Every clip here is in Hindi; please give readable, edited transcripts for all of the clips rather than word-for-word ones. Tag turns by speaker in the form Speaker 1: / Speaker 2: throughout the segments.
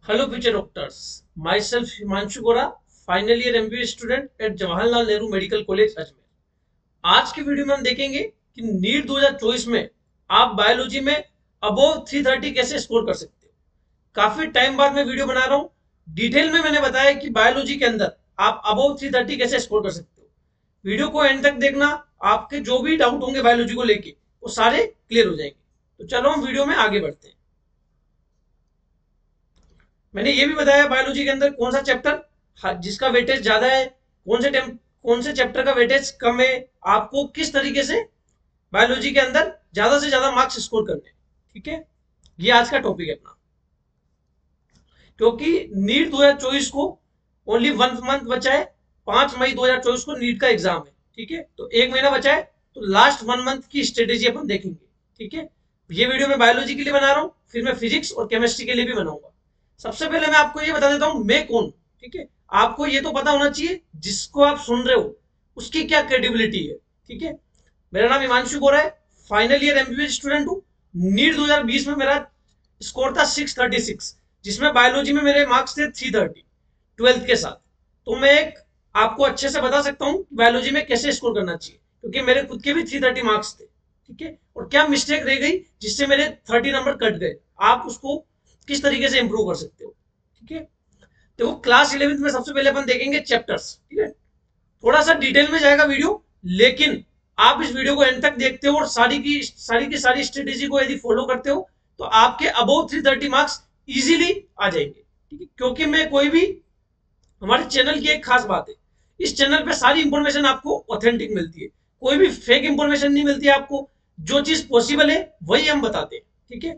Speaker 1: Hello future doctors. Myself Himanshu Gora, final year MBA student at Jawaharlal Nehru medical college Ajmer. आज की वीडियो में हम देखेंगे कि नीट 2024 में आप बायोलॉजी में अबोव 330 कैसे स्कोर कर सकते हो। काफी टाइम बाद मैं वीडियो बना रहा हूँ। डिटेल में मैंने बताया कि बायोलॉजी के अंदर आप अबोव 330 कैसे स्कोर कर सकते हो। वीडियो को एंड तक देखना, आपके जो भी डाउट होंगे बायोलॉजी को लेके वो सारे क्लियर हो जाएंगे। तो चलो हम वीडियो में आगे बढ़ते हैं। मैंने ये भी बताया बायोलॉजी के अंदर कौन सा चैप्टर जिसका वेटेज ज्यादा है, कौन से चैप्टर का वेटेज कम है, आपको किस तरीके से बायोलॉजी के अंदर ज्यादा से ज्यादा मार्क्स स्कोर करने हैं। ठीक है, ये आज का टॉपिक है अपना। क्योंकि नीट 2024 को ओनली 1 मंथ बचा है। 5 मई 2024 को नीट का एग्जाम है। ठीक है, तो 1 महीना बचा है, तो लास्ट 1 मंथ की स्ट्रेटेजी अपन देखेंगे। ठीक है, ये वीडियो मैं बायोलॉजी के लिए बना रहा हूँ, फिर मैं फिजिक्स और केमिस्ट्री के लिए भी बनाऊंगा। सबसे पहले मैं आपको ये बता देता हूँ मैं कौन। ठीक है, आपको ये तो पता होना चाहिए जिसको आप सुन रहे हो उसकी क्या क्रेडिबिलिटी है। ठीक है, मेरा नाम हिमांशु गौर है, फाइनल ईयर एमबीबीएस स्टूडेंट हूँ। नीट 2020 में मेरा स्कोर था 636, जिसमें बायोलॉजी में मेरे मार्क्स थे 330 ट्वेल्थ के साथ। तो मैं एक आपको अच्छे से बता सकता हूँ बायोलॉजी में कैसे स्कोर करना चाहिए, क्योंकि मेरे खुद के भी 330 मार्क्स थे। ठीक है, और क्या मिस्टेक रह गई जिससे मेरे 30 नंबर कट गए, आप उसको किस तरीके से इंप्रूव कर सकते हो। ठीक है, देखो क्लास 11th में सबसे पहले अपन देखेंगे चैप्टर्स। ठीक है, थोड़ा सा डिटेल में जाएगा वीडियो, लेकिन आप इस वीडियो को एंड तक देखते हो और सारी स्ट्रेटेजी को यदि फॉलो करते हो तो आपके अबोव 330 मार्क्स इजीली आ जाएंगे। ठीक है, क्योंकि मैं कोई भी, हमारे चैनल की एक खास बात है, इस चैनल पे सारी इंफॉर्मेशन आपको ऑथेंटिक मिलती है, कोई भी फेक इंफॉर्मेशन नहीं मिलती है आपको। जो चीज पॉसिबल है वही हम बताते हैं। ठीक है,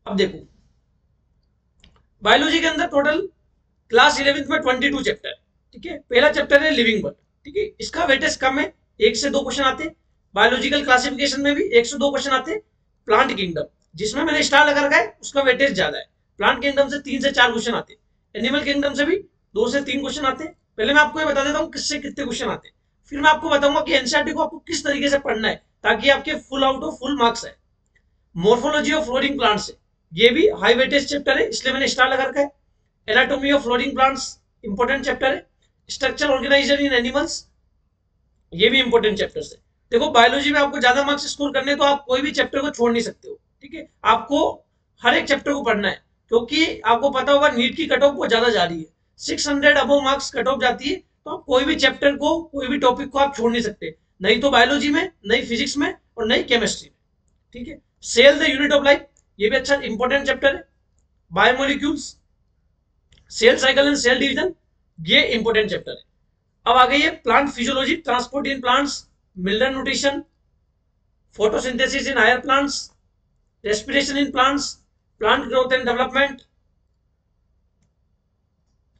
Speaker 1: अब देखो बायोलॉजी के अंदर टोटल क्लास 11th में 22 चैप्टर। ठीक है, पहला चैप्टर है लिविंग वर्ल्ड। ठीक है, इसका वेटेज कम है, 1 से 2 क्वेश्चन आते। बायोलॉजिकल क्लासिफिकेशन में भी 1 से 2 क्वेश्चन आते। प्लांट किंगडम, जिसमें मैंने स्टार लगा रखा है, उसका वेटेज ज्यादा है। प्लांट किंगडम से 3 से 4 क्वेश्चन आते। एनिमल किंगडम से भी 2 से 3 क्वेश्चन आते। पहले मैं आपको ये बता देता हूँ किससे कितने क्वेश्चन आते, फिर मैं आपको बताऊंगा कि एनसीईआरटी को आपको किस तरीके से पढ़ना है ताकि आपके full out of full marks आए। मोर्फोलॉजी ऑफ फ्लोरिंग प्लांट्स है, ये भी हाई वेटेज चैप्टर है, इसलिए मैंने स्टार लगा रखा है। Anatomy of flooring plants important chapter है। स्ट्रक्चर ऑर्गेनाइजर इन एनिमल्स, ये भी इंपॉर्टेंट चैप्टर्स है। देखो बायोलॉजी में आपको ज्यादा मार्क्स स्कोर करने तो आप कोई भी चैप्टर को छोड़ नहीं सकते हो। ठीक है, आपको हर एक चैप्टर को पढ़ना है, क्योंकि आपको पता होगा नीट की कट ऑफ बहुत ज्यादा जा रही है। 600 अबव मार्क्स कट ऑफ जाती है, तो आप कोई भी चैप्टर को, कोई भी टॉपिक को आप छोड़ नहीं सकते, नहीं तो बायोलॉजी में, नहीं फिजिक्स में और नहीं केमिस्ट्री में। ठीक है, cell the unit of life, ये भी अच्छा इंपॉर्टेंट चैप्टर है। Biomolecules, cell cycle and cell division, ये इंपॉर्टेंट चैप्टर है। अब आ गई है plant physiology, transport in plants, mineral nutrition, photosynthesis in higher plants, respiration in plants, plant growth and development.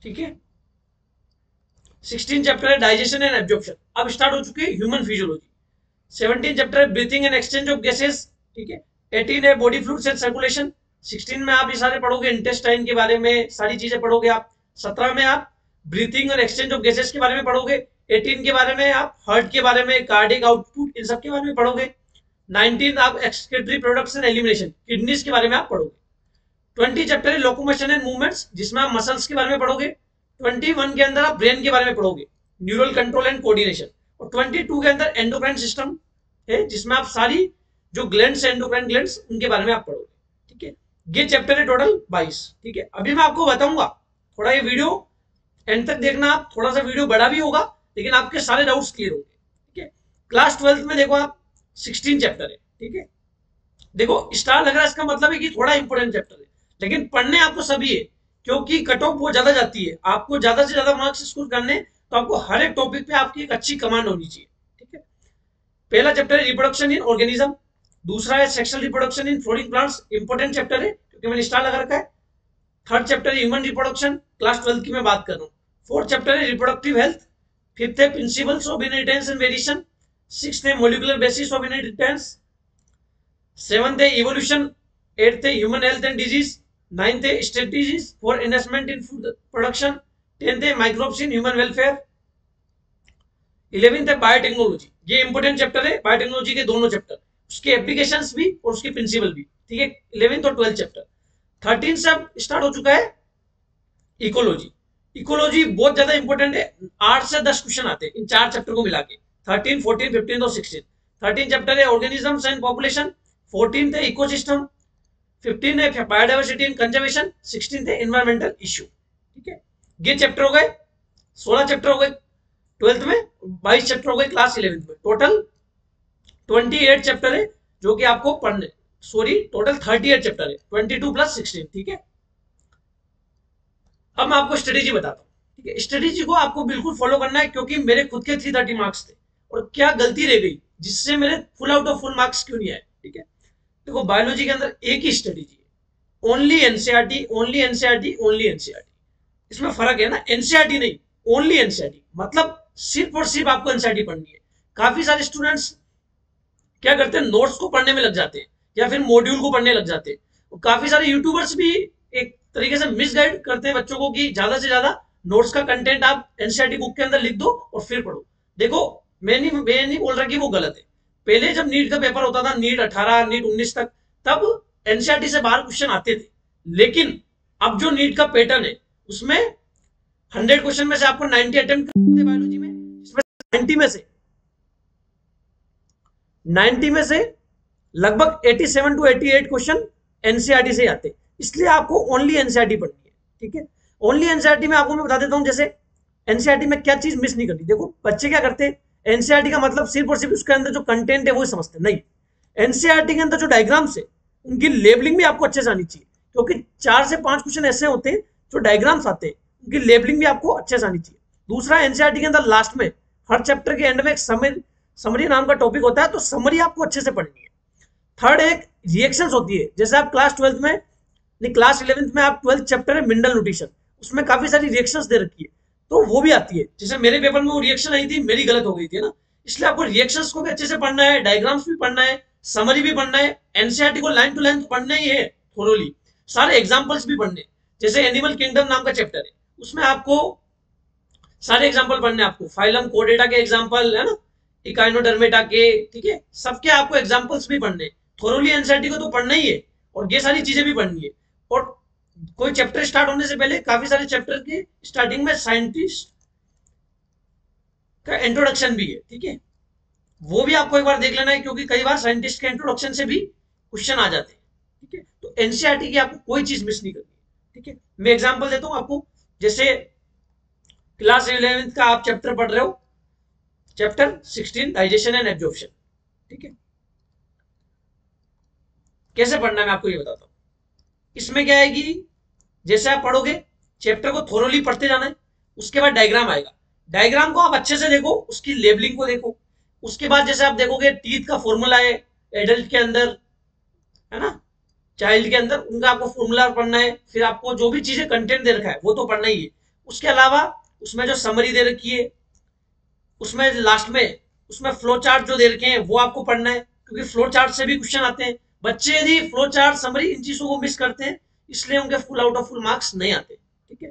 Speaker 1: ठीक है, 16 चैप्टर है डाइजेशन एंड एब्जॉर्प्शन। अब स्टार्ट हो चुकी है ह्यूमन फिजियोलॉजी। 17 चैप्टर है breathing and exchange of gases. ठीक है, 18 है बॉडी फ्लूइड्स एंड सर्कुलेशन। 16 में आप ये सारे पढ़ोगे, इंटेस्टाइन के बारे में सारी चीजें पढ़ोगे आप। 17 में आप ब्रीथिंग और एक्सचेंज ऑफ गैसेस के बारे में पढ़ोगे। 18 के बारे में आप हार्ट के बारे में, कार्डिक आउटपुट, इन सब के बारे में पढ़ोगे। 19 आप excretory products and elimination, kidneys के बारे में आप पढ़ोगे। 20 चैप्टर है लोकोमोशन एंड मूवमेंट्स, जिसमें आप मसल्स के बारे में पढ़ोगे। 21 के अंदर आप ब्रेन के बारे में पढ़ोगे, न्यूरल कंट्रोल एंड कोऑर्डिनेशन। और 22 के अंदर एंडोक्राइन सिस्टम है, जिसमें आप सारी जो ग्लैंड्स, एंडोक्राइन ग्लैंड्स, उनके बारे में आप पढ़ोगे। ठीक है, ये चैप्टर है टोटल 22। ठीक है, अभी मैं आपको बताऊंगा, थोड़ा ये वीडियो एंड तक देखना आप, थोड़ा सा वीडियो बड़ा भी होगा लेकिन आपके सारे डाउट्स क्लियर होंगे। ठीक है, क्लास 12th में देखो आप 16 चैप्टर है। ठीक है, देखो स्टार लग रहा है, इसका मतलब है कि थोड़ा इंपॉर्टेंट चैप्टर है, लेकिन पढ़ने आपको सभी है, क्योंकि कट ऑफ बहुत ज्यादा जाती है। आपको ज्यादा से ज्यादा मार्क्स स्कोर करने, तो आपको हर एक टॉपिक पे आपकी एक अच्छी कमांड होनी चाहिए। ठीक है, पहला चैप्टर है रिप्रोडक्शन इन ऑर्गेनिज्म। दूसरा है sexual reproduction in flowering plants, important chapter है क्योंकि मैंने स्टार लगा रखा है। थर्ड चैप्टर है ह्यूमन रिप्रोडक्शन, क्लास 12 की मैं बात कर रहा हूँ। फोर्थ चैप्टर है रिप्रोडक्टिव हेल्थ। फिफ्थ है principles of inheritance and variation. Sixth है molecular basis of inheritance. Seventh है इवोल्यूशन। एट्थ है human health and disease. Ninth है strategies for investment in food production. 10th है microbes in human welfare. 11th है बायोटेक्नोलॉजी, ये इंपॉर्टेंट चैप्टर है, बायोटेक्नोलॉजी के दोनों चैप्टर, उसके एप्लीकेशंस भी और उसके प्रिंसिपल भी। ठीक है, 11th और 12th चैप्टर। 13 से अब स्टार्ट हो चुका है इकोलॉजी। इकोलॉजी बहुत ज्यादा इंपॉर्टेंट है, 8 से 10 क्वेश्चन आते हैं इन 4 चैप्टर को मिला के, 13, 14, 15 और 16। 13 चैप्टर है ऑर्गेनिजम्स एंड पॉपुलेशन, 14 है इकोसिस्टम, 15 है बायोडाइवर्सिटी एंड कंजर्वेशन, 16 है एनवायरमेंटल इश्यू। ठीक है, ये चैप्टर हो गए, 16 चैप्टर हो गए 12th में, 22 चैप्टर हो गए क्लास 11th में। टोटल 28 चैप्टर है जो कि आपको पढ़ने, सॉरी टोटल 38 चैप्टर है, 22 + 16। ठीक है, अब मैं आपको स्ट्रेटेजी बताता हूँ। ठीक है, स्ट्रेटेजी को आपको बिल्कुल फॉलो करना है, क्योंकि मेरे खुद के 330 मार्क्स थे और क्या गलती रह गई जिससे मेरे full out of full marks क्यों नहीं आए। ठीक है, देखो बायोलॉजी के अंदर एक ही स्ट्रेटेजी है, only NCERT, only NCERT, only NCERT. इसमें फर्क है ना, एनसीईआरटी नहीं, ओनली एनसीईआरटी, मतलब सिर्फ और सिर्फ आपको एनसीईआरटी पढ़नी है। काफी सारे स्टूडेंट्स क्या करते हैं, नोट्स को पढ़ने में लग जाते हैं या फिर मॉड्यूल को पढ़ने लग जाते हैं। काफी सारे यूट्यूबर्स भी एक तरीके से मिसगाइड करते हैं बच्चों को कि ज्यादा से ज्यादा नोट्स का कंटेंट आप एनसीईआरटी बुक के अंदर लिख दो और फिर पढ़ो। देखो मैं नहीं बोल रहा कि वो गलत है। पहले जब नीट का पेपर होता था, नीट 18, नीट 19 तक, तब एनसीईआरटी से बाहर क्वेश्चन आते थे। लेकिन अब जो नीट का पैटर्न है उसमें 100 क्वेश्चन में से आपको 90 अटेम्प्ट करते हैं बायोलॉजी में, इसमें 90 में से लगभग 87 to 88 क्वेश्चन एनसीईआरटी से आते हैं। इसलिए आपको ओनली एनसीईआरटी पढ़नी है। ठीक है, ओनली एनसीईआरटी में आपको मैं बता देता हूं, जैसे एनसीईआरटी में क्या चीज मिस नहीं करनी। देखो बच्चे क्या करते हैं, एनसीईआरटी का मतलब सिर्फ और सिर्फ उसके अंदर जो कंटेंट है वो समझते नहीं। एनसीईआरटी के अंदर जो डायग्राम्स है उनकी लेबलिंग भी आपको अच्छे से आनी चाहिए, क्योंकि 4 से 5 क्वेश्चन ऐसे होते हैं जो डायग्राम्स आते हैं, उनकी लेबलिंग भी आपको अच्छे से आनी चाहिए। दूसरा, एनसीईआरटी के अंदर लास्ट में हर चैप्टर के एंड में एक समरी नाम का टॉपिक होता है, तो समरी आपको अच्छे से पढ़नी है। थर्ड, एक रिएक्शंस होती है, जैसे आप क्लास 12th में नहीं, क्लास 11th में आप 12th चैप्टर है मिनरल न्यूट्रिशन, उसमें काफी सारी रिएक्शंस दे रखी है, तो वो भी आती है। जैसे मेरे पेपर में वो रिएक्शन आई थी, मेरी गलत हो गई थी ना, इसलिए आपको रिएक्शंस को भी अच्छे से पढ़ना है, डायग्राम्स भी पढ़ना है, समरी भी पढ़ना है, एनसीईआरटी को लाइन टू लाइन पढ़ना ही है थोरोली, सारे एग्जाम्पल्स भी पढ़ने। जैसे एनिमल किंगडम नाम का चैप्टर है, उसमें आपको सारे एग्जाम्पल पढ़ने, आपको फाइलम कोडेटा के एग्जाम्पल है ना, इकाइनोडर्मेटा के, ठीक है, सबके आपको एग्जाम्पल्स भी पढ़ने। थोरोली एनसीईआरटी को तो पढ़ना ही है और ये सारी चीजें भी पढ़नी है। और कोई चैप्टर स्टार्ट होने से पहले काफी सारे चैप्टर के स्टार्टिंग में साइंटिस्ट का इंट्रोडक्शन भी है। ठीक है, वो भी आपको एक बार देख लेना है, क्योंकि कई बार साइंटिस्ट के इंट्रोडक्शन से भी क्वेश्चन आ जाते हैं। ठीक है, तो एनसीईआरटी की आपको कोई चीज मिस नहीं करनी है। ठीक है, मैं एग्जांपल देता हूं आपको, जैसे क्लास 11th का आप चैप्टर पढ़ रहे हो, चैप्टर 16 डाइजेशन एंड एब्जॉर्प्शन। ठीक है, कैसे पढ़ना है मैं आपको ये बताता हूं। इसमें क्या है कि जैसे आप पढ़ोगे, चैप्टर को थोरोली पढ़ते जाना है, उसके बाद डायग्राम आएगा, डायग्राम को आप अच्छे से देखो, उसकी लेबलिंग को देखो। उसके बाद जैसे आप देखोगे टीथ का फॉर्मूला है एडल्ट के अंदर, है ना, चाइल्ड के अंदर, उनका आपको फॉर्मूला पढ़ना है। फिर आपको जो भी चीजें कंटेंट दे रखा है वो तो पढ़ना ही है। उसके अलावा उसमें जो समरी दे रखी है, उसमें लास्ट में उसमें फ्लो चार्ट जो दे रखे हैं वो आपको पढ़ना है, क्योंकि फ्लो चार्ट से भी क्वेश्चन आते हैं। बच्चे यदि फ्लो चार्ट, समरी, इन चीजों को मिस करते हैं, इसलिए उनके full out of full marks नहीं आते। ठीक है,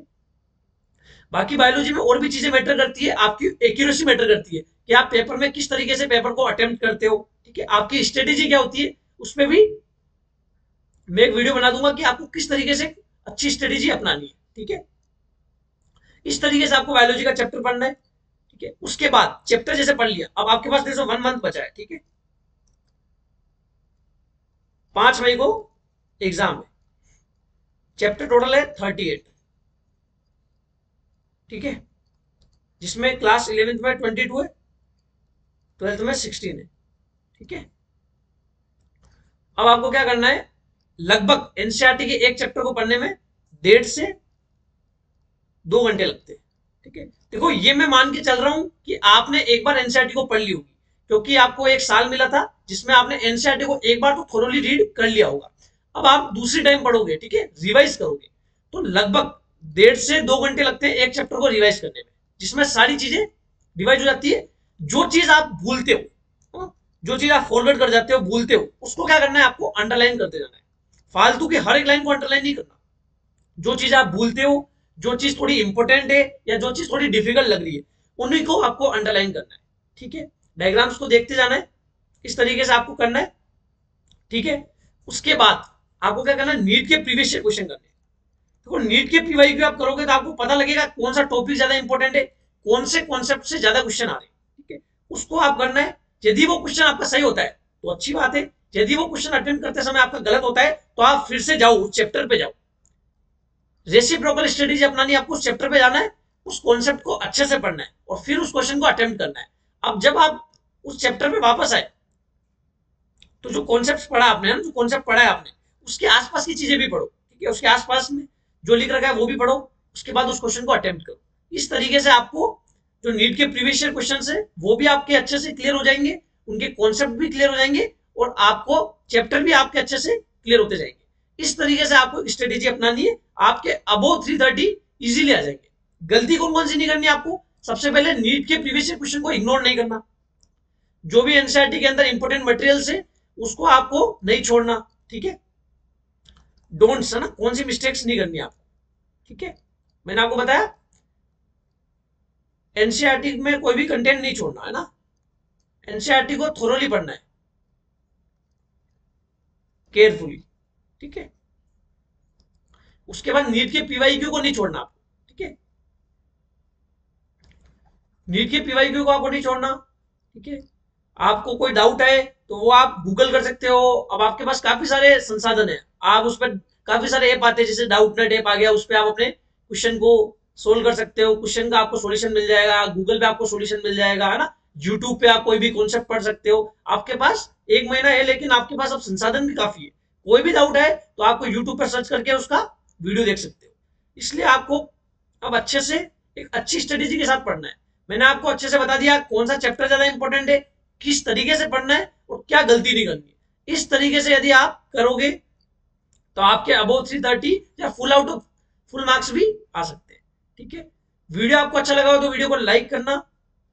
Speaker 1: बाकी बायोलॉजी में और भी चीजें मैटर करती है, आपकी एक्यूरेसी मैटर करती है कि आप पेपर में किस तरीके से पेपर को अटेम्प्ट करते हो। ठीक है, आपकी स्ट्रेटेजी क्या होती है, उसमें भी मैं एक वीडियो बना दूंगा कि आपको किस तरीके से अच्छी स्ट्रेटेजी अपनानी है। ठीक है, इस तरीके से आपको बायोलॉजी का चैप्टर पढ़ना है। ठीक है, उसके बाद चैप्टर जैसे पढ़ लिया, अब आपके पास जैसे 1 मंथ बचा है। ठीक है, 5 मई को एग्जाम है, चैप्टर टोटल है 38। ठीक है, जिसमें क्लास 11th में 22 है, 12th में 16 है। ठीक है, अब आपको क्या करना है, लगभग एनसीईआरटी के एक चैप्टर को पढ़ने में 1.5 से 2 घंटे लगते हैं। ठीक है, देखो ये मैं मान के चल रहा हूं कि आपने एक बार एनसीईआरटी को पढ़ ली होगी, क्योंकि आपको एक साल मिला था जिसमें आपने एनसीईआरटी को एक बार तो थोरोली रीड कर लिया होगा। अब आप दूसरी टाइम पढ़ोगे, ठीक है, रिवाइज करोगे, तो लगभग 1.5 से 2 घंटे लगते हैं एक चैप्टर को रिवाइज करने में, जिसमें सारी चीजें रिवाइज हो जाती है। जो चीज आप भूलते हो, जो चीज आप फॉरवर्ड कर जाते हो, भूलते हो, उसको क्या करना है, आपको अंडरलाइन करते जाना है। फालतू की हर एक लाइन को अंडरलाइन नहीं करना। जो चीज आप भूलते हो, जो चीज थोड़ी इंपॉर्टेंट है या जो चीज थोड़ी डिफिकल्ट लग रही है, उन्हीं को आपको अंडरलाइन करना है। ठीक है, डायग्राम्स को देखते जाना है, इस तरीके से आपको करना है। ठीक है, उसके बाद आपको क्या करना है, नीट के प्रीवियस ईयर क्वेश्चन करने। देखो नीट के पीवाईक्यू आप करोगे तो आपको पता लगेगा कौन सा टॉपिक ज्यादा इंपॉर्टेंट है, कौन से कॉन्सेप्ट से ज्यादा क्वेश्चन आ रहे हैं, ठीक है, उसको आप करना है। यदि वो क्वेश्चन आपका सही होता है तो अच्छी बात है, यदि वो क्वेश्चन अटेम्प्ट करते समय आपका गलत होता है तो आप फिर से जाओ, उस चैप्टर पे जाओ, रेसिप्रोकल स्ट्रेटेजी अपनानी है, आपको उस चैप्टर पे जाना है, उस कॉन्सेप्ट को अच्छे से पढ़ना है और फिर उस क्वेश्चन को अटेम्प्ट करना है। अब जब आप उस चैप्टर पे वापस आए तो जो कॉन्सेप्ट पढ़ा आपने, जो कॉन्सेप्ट पढ़ा है आपने, उसके आसपास की चीजें भी पढ़ो, ठीक है, उसके आसपास में जो लिख रखा है वो भी पढ़ो, उसके बाद उस क्वेश्चन को अटेम्प्ट करो। इस तरीके से आपको जो नीट के प्रीवियस ईयर क्वेश्चन है वो भी आपके अच्छे से क्लियर हो जाएंगे, उनके कॉन्सेप्ट भी क्लियर हो जाएंगे और आपको चैप्टर भी आपके अच्छे से क्लियर होते जाएंगे। इस तरीके से आपको स्ट्रेटेजी अपनानी है, आपके अबोव 330 इजीली आ जाएंगे। गलती कौन कौन सी नहीं करनी आपको, सबसे पहले नीट के प्रीवियस ईयर क्वेश्चन को इग्नोर नहीं करना, जो भी एनसीईआरटी के अंदर इंपोर्टेंट मटेरियल्स है उसको आपको नहीं छोड़ना, ठीक है, डोंट्स है ना, कौन सी मिस्टेक्स नहीं करनी आपको, ठीक है। मैंने आपको बताया एनसीईआरटी में कोई भी कंटेंट नहीं छोड़ना है ना, एनसीईआरटी को थोरोली पढ़ना है, केयरफुली, ठीक है। उसके बाद नीट के पीवाईक्यू को नहीं छोड़ना आपको, ठीक है, नीट के पीवाईक्यू को आपको नहीं छोड़ना, ठीक है। आपको कोई डाउट है तो वो आप गूगल कर सकते हो, अब आपके पास काफी सारे संसाधन है, आप उस पर काफी सारे ऐप आते हैं, जैसे डाउट नेट ऐप आ गया, उस पर आप अपने क्वेश्चन को सोल्व कर सकते हो, क्वेश्चन का आपको सॉल्यूशन मिल जाएगा, गूगल पे आपको सॉल्यूशन मिल जाएगा, है ना, यूट्यूब पे आप कोई भी कॉन्सेप्ट पढ़ सकते हो। आपके पास एक महीना है लेकिन आपके पास अब संसाधन भी काफी है, कोई भी डाउट है तो आपको यूट्यूब पर सर्च करके उसका वीडियो देख सकते हो। इसलिए आपको अब अच्छे से एक अच्छी स्ट्रेटेजी के साथ पढ़ना है। मैंने आपको अच्छे से बता दिया कौन सा चैप्टर ज्यादा इंपॉर्टेंट है, किस तरीके से पढ़ना है और क्या गलती नहीं करनी है। इस तरीके से यदि आप करोगे तो आपके अबोव 330 या full out of full marks भी आ सकते हैं, ठीक है। वीडियो आपको अच्छा लगा हो तो वीडियो को लाइक करना,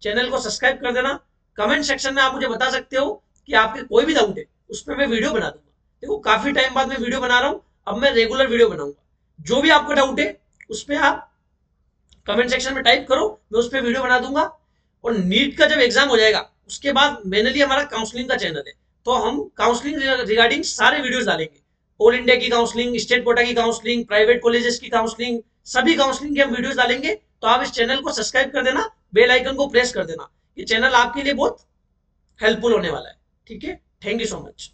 Speaker 1: चैनल को सब्सक्राइब कर देना, कमेंट सेक्शन में आप मुझे बता सकते हो कि आपके कोई भी डाउट है, उस पर मैं वीडियो बना दूंगा। देखो काफी टाइम बाद मैं वीडियो बना रहा हूँ, अब मैं रेगुलर वीडियो बनाऊंगा। जो भी आपका डाउट है उस पर आप कमेंट सेक्शन में टाइप करो, मैं उस पर वीडियो बना दूंगा। और नीट का जब एग्जाम हो जाएगा उसके बाद मेनली हमारा काउंसलिंग का चैनल है, तो हम काउंसलिंग रिगार्डिंग सारे वीडियोस डालेंगे, ऑल इंडिया की काउंसलिंग, स्टेट कोटा की काउंसलिंग, प्राइवेट कॉलेजेस की काउंसलिंग, सभी काउंसलिंग के हम वीडियोस डालेंगे। तो आप इस चैनल को सब्सक्राइब कर देना, बेल आइकन को प्रेस कर देना, ये चैनल आपके लिए बहुत हेल्पफुल होने वाला है, ठीक है। Thank you so much.